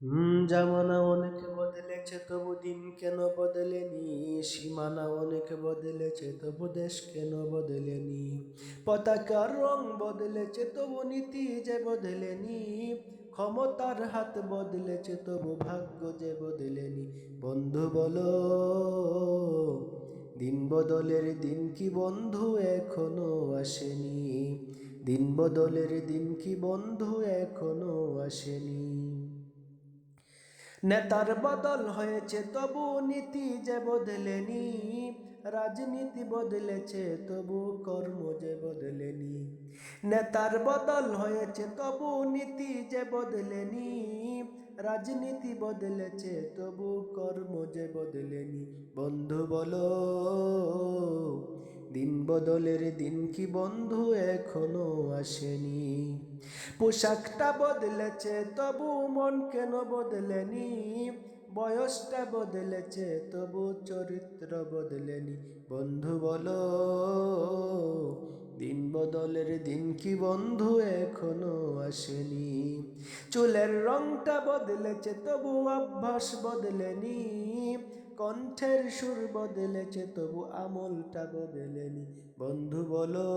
জামানা অনেক বদলেছে তবু দিন কেন বদলেনি, সীমানা অনেক বদলেছে তবু দেশ কেন বদলেনি, পতাকার রং বদলেছে তবু নীতি যে বদলেনি, ক্ষমতার হাত বদলেছে তবু ভাগ্য যে বদলেনি। বন্ধু বলো, দিন বদলের দিন কি বন্ধু এখনো আসেনি? দিন বদলের দিন কি বন্ধু এখনো আসেনি? নেতার বদল হয়েছে তবু নীতি যে বদলেনি, রাজনীতি বদলেছে তবু কর্ম যে বদলেনি। নেতার বদল হয়েছে তবু নীতি যে বদলেনি, রাজনীতি বদলেছে তবু কর্ম যে বদলেনি। বন্ধু বলো, দিন বদলের দিন কি বন্ধু এখনো আসেনি? পোশাকটা বদলেছে তবু মন কেন বদলেনি, বয়সটা বদলেছে তবু চরিত্র বদলেনি। বন্ধু বলো, দিন বদলের দিন কি বন্ধু এখনো আসেনি? চুলের রংটা বদলেছে তবু অভ্যাস বদলেনি, কণ্ঠের সুর বদলেছে তবু আমলটা বদলেনি। বন্ধু বলো,